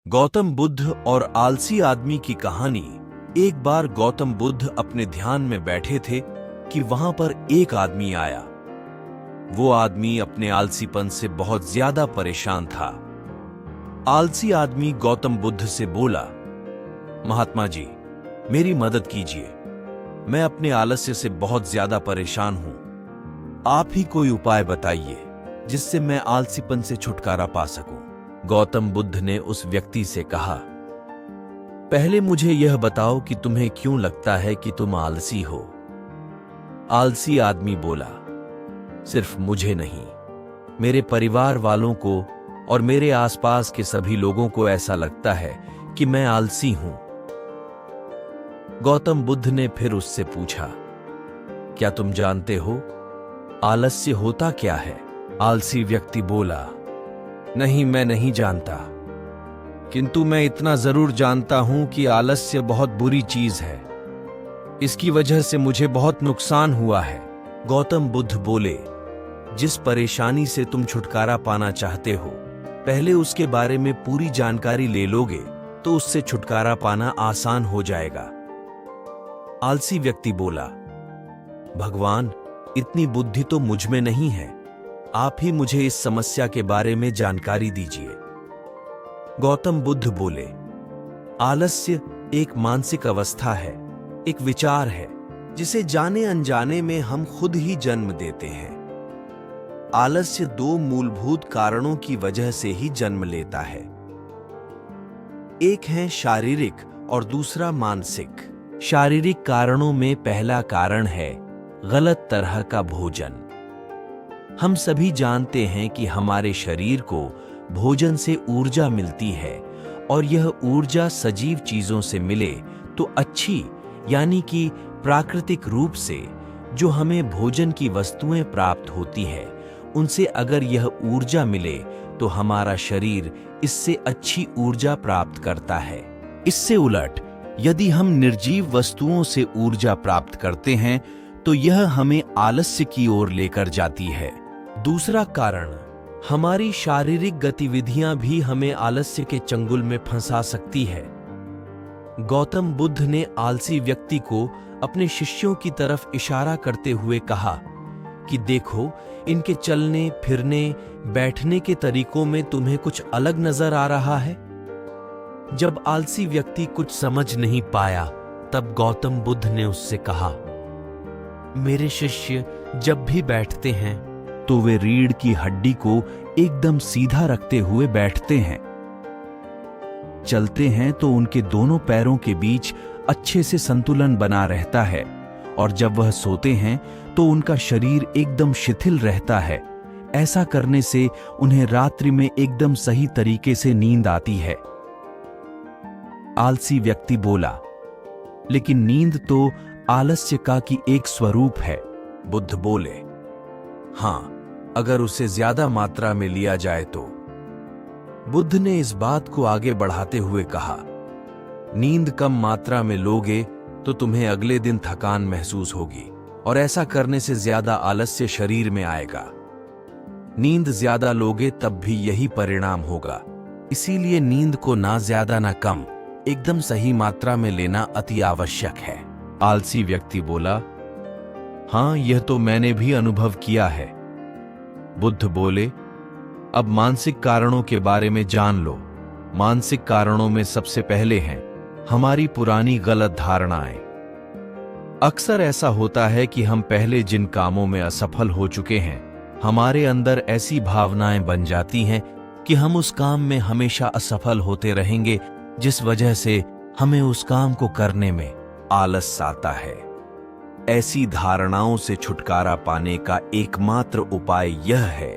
गौतम बुद्ध और आलसी आदमी की कहानी। एक बार गौतम बुद्ध अपने ध्यान में बैठे थे कि वहां पर एक आदमी आया। वो आदमी अपने आलसीपन से बहुत ज्यादा परेशान था। आलसी आदमी गौतम बुद्ध से बोला, महात्मा जी, मेरी मदद कीजिए। मैं अपने आलस्य से बहुत ज्यादा परेशान हूं। आप ही कोई उपाय बताइए जिससे मैं आलसीपन से छुटकारा पा सकूं। गौतम बुद्ध ने उस व्यक्ति से कहा, पहले मुझे यह बताओ कि तुम्हें क्यों लगता है कि तुम आलसी हो। आलसी आदमी बोला, सिर्फ मुझे नहीं, मेरे परिवार वालों को और मेरे आसपास के सभी लोगों को ऐसा लगता है कि मैं आलसी हूं। गौतम बुद्ध ने फिर उससे पूछा, क्या तुम जानते हो आलस्य होता क्या है? आलसी व्यक्ति बोला, नहीं, मैं नहीं जानता, किंतु मैं इतना जरूर जानता हूं कि आलस्य बहुत बुरी चीज है। इसकी वजह से मुझे बहुत नुकसान हुआ है। गौतम बुद्ध बोले, जिस परेशानी से तुम छुटकारा पाना चाहते हो, पहले उसके बारे में पूरी जानकारी ले लोगे तो उससे छुटकारा पाना आसान हो जाएगा। आलसी व्यक्ति बोला, भगवान, इतनी बुद्धि तो मुझ में नहीं है। आप ही मुझे इस समस्या के बारे में जानकारी दीजिए। गौतम बुद्ध बोले, आलस्य एक मानसिक अवस्था है, एक विचार है जिसे जाने अनजाने में हम खुद ही जन्म देते हैं। आलस्य दो मूलभूत कारणों की वजह से ही जन्म लेता है। एक है शारीरिक और दूसरा मानसिक। शारीरिक कारणों में पहला कारण है गलत तरह का भोजन। हम सभी जानते हैं कि हमारे शरीर को भोजन से ऊर्जा मिलती है और यह ऊर्जा सजीव चीजों से मिले तो अच्छी, यानी कि प्राकृतिक रूप से जो हमें भोजन की वस्तुएं प्राप्त होती है, उनसे अगर यह ऊर्जा मिले तो हमारा शरीर इससे अच्छी ऊर्जा प्राप्त करता है। इससे उलट यदि हम निर्जीव वस्तुओं से ऊर्जा प्राप्त करते हैं तो यह हमें आलस्य की ओर लेकर जाती है। दूसरा कारण, हमारी शारीरिक गतिविधियां भी हमें आलस्य के चंगुल में फंसा सकती है। गौतम बुद्ध ने आलसी व्यक्ति को अपने शिष्यों की तरफ इशारा करते हुए कहा कि देखो, इनके चलने फिरने बैठने के तरीकों में तुम्हें कुछ अलग नजर आ रहा है। जब आलसी व्यक्ति कुछ समझ नहीं पाया तब गौतम बुद्ध ने उससे कहा, मेरे शिष्य जब भी बैठते हैं तो वे रीढ़ की हड्डी को एकदम सीधा रखते हुए बैठते हैं। चलते हैं तो उनके दोनों पैरों के बीच अच्छे से संतुलन बना रहता है और जब वह सोते हैं तो उनका शरीर एकदम शिथिल रहता है। ऐसा करने से उन्हें रात्रि में एकदम सही तरीके से नींद आती है। आलसी व्यक्ति बोला, लेकिन नींद तो आलस्य का की एक स्वरूप है। बुद्ध बोले, हां, अगर उसे ज्यादा मात्रा में लिया जाए तो। बुद्ध ने इस बात को आगे बढ़ाते हुए कहा, नींद कम मात्रा में लोगे तो तुम्हें अगले दिन थकान महसूस होगी और ऐसा करने से ज्यादा आलस्य शरीर में आएगा। नींद ज्यादा लोगे तब भी यही परिणाम होगा। इसीलिए नींद को ना ज्यादा ना कम, एकदम सही मात्रा में लेना अति आवश्यक है। आलसी व्यक्ति बोला, हां, यह तो मैंने भी अनुभव किया है। बुद्ध बोले, अब मानसिक कारणों के बारे में जान लो। मानसिक कारणों में सबसे पहले हैं हमारी पुरानी गलत धारणाएं। अक्सर ऐसा होता है कि हम पहले जिन कामों में असफल हो चुके हैं, हमारे अंदर ऐसी भावनाएं बन जाती हैं कि हम उस काम में हमेशा असफल होते रहेंगे, जिस वजह से हमें उस काम को करने में आलस आता है। ऐसी धारणाओं से छुटकारा पाने का एकमात्र उपाय यह है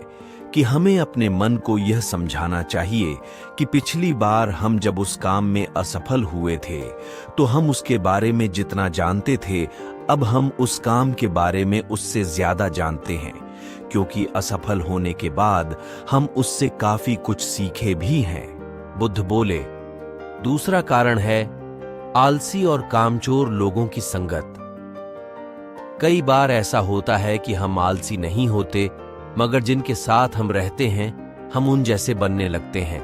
कि हमें अपने मन को यह समझाना चाहिए कि पिछली बार हम जब उस काम में असफल हुए थे तो हम उसके बारे में जितना जानते थे, अब हम उस काम के बारे में उससे ज्यादा जानते हैं, क्योंकि असफल होने के बाद हम उससे काफी कुछ सीखे भी हैं। बुद्ध बोले, दूसरा कारण है आलसी और कामचोर लोगों की संगत। कई बार ऐसा होता है कि हम आलसी नहीं होते, मगर जिनके साथ हम रहते हैं हम उन जैसे बनने लगते हैं।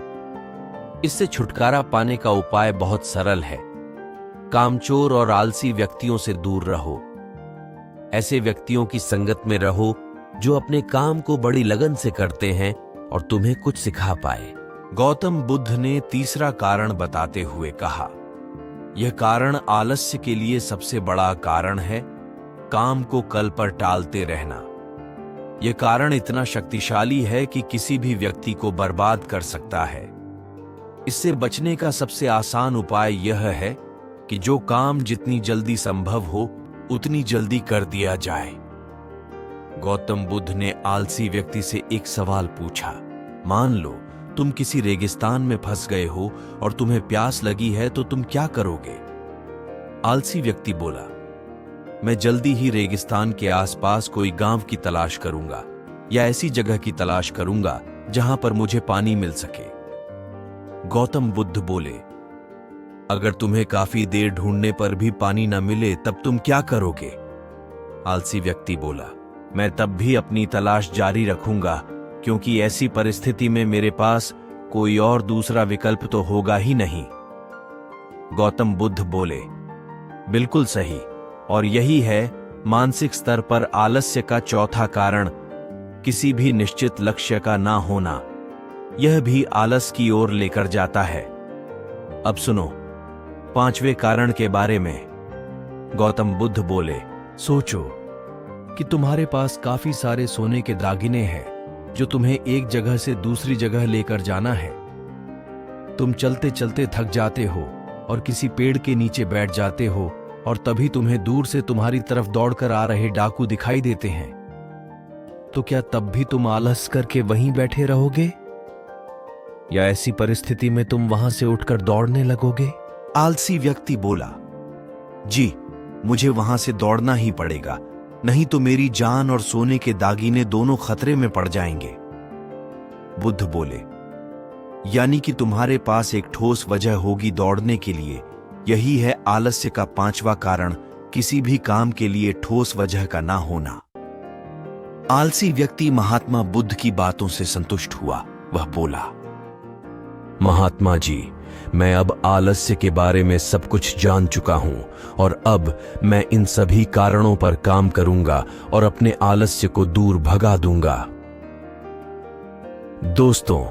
इससे छुटकारा पाने का उपाय बहुत सरल है। कामचोर और आलसी व्यक्तियों से दूर रहो। ऐसे व्यक्तियों की संगत में रहो जो अपने काम को बड़ी लगन से करते हैं और तुम्हें कुछ सिखा पाए। गौतम बुद्ध ने तीसरा कारण बताते हुए कहा, यह कारण आलस्य के लिए सबसे बड़ा कारण है, काम को कल पर टालते रहना। यह कारण इतना शक्तिशाली है कि किसी भी व्यक्ति को बर्बाद कर सकता है। इससे बचने का सबसे आसान उपाय यह है कि जो काम जितनी जल्दी संभव हो उतनी जल्दी कर दिया जाए। गौतम बुद्ध ने आलसी व्यक्ति से एक सवाल पूछा, मान लो तुम किसी रेगिस्तान में फंस गए हो और तुम्हें प्यास लगी है तो तुम क्या करोगे? आलसी व्यक्ति बोला, मैं जल्दी ही रेगिस्तान के आसपास कोई गांव की तलाश करूंगा या ऐसी जगह की तलाश करूंगा जहां पर मुझे पानी मिल सके। गौतम बुद्ध बोले, अगर तुम्हें काफी देर ढूंढने पर भी पानी न मिले तब तुम क्या करोगे? आलसी व्यक्ति बोला, मैं तब भी अपनी तलाश जारी रखूंगा, क्योंकि ऐसी परिस्थिति में मेरे पास कोई और दूसरा विकल्प तो होगा ही नहीं। गौतम बुद्ध बोले, बिल्कुल सही, और यही है मानसिक स्तर पर आलस्य का चौथा कारण, किसी भी निश्चित लक्ष्य का ना होना। यह भी आलस की ओर लेकर जाता है। अब सुनो पांचवें कारण के बारे में। गौतम बुद्ध बोले, सोचो कि तुम्हारे पास काफी सारे सोने के दागिने हैं जो तुम्हें एक जगह से दूसरी जगह लेकर जाना है। तुम चलते चलते थक जाते हो और किसी पेड़ के नीचे बैठ जाते हो और तभी तुम्हें दूर से तुम्हारी तरफ दौड़कर आ रहे डाकू दिखाई देते हैं। तो क्या तब भी तुम आलस करके वहीं बैठे रहोगे या ऐसी परिस्थिति में तुम वहां से उठकर दौड़ने लगोगे? आलसी व्यक्ति बोला, जी, मुझे वहां से दौड़ना ही पड़ेगा, नहीं तो मेरी जान और सोने के दागिने दोनों खतरे में पड़ जाएंगे। बुद्ध बोले, यानी कि तुम्हारे पास एक ठोस वजह होगी दौड़ने के लिए। यही है आलस्य का पांचवा कारण, किसी भी काम के लिए ठोस वजह का ना होना। आलसी व्यक्ति महात्मा बुद्ध की बातों से संतुष्ट हुआ। वह बोला, महात्मा जी, मैं अब आलस्य के बारे में सब कुछ जान चुका हूं और अब मैं इन सभी कारणों पर काम करूंगा और अपने आलस्य को दूर भगा दूंगा। दोस्तों,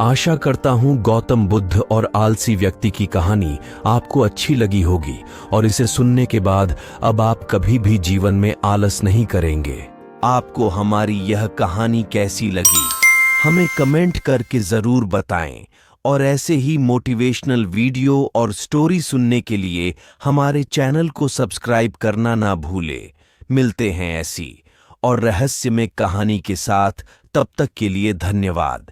आशा करता हूं गौतम बुद्ध और आलसी व्यक्ति की कहानी आपको अच्छी लगी होगी और इसे सुनने के बाद अब आप कभी भी जीवन में आलस नहीं करेंगे। आपको हमारी यह कहानी कैसी लगी हमें कमेंट करके जरूर बताएं और ऐसे ही मोटिवेशनल वीडियो और स्टोरी सुनने के लिए हमारे चैनल को सब्सक्राइब करना ना भूलें। मिलते हैं ऐसी और रहस्यमय कहानी के साथ, तब तक के लिए धन्यवाद।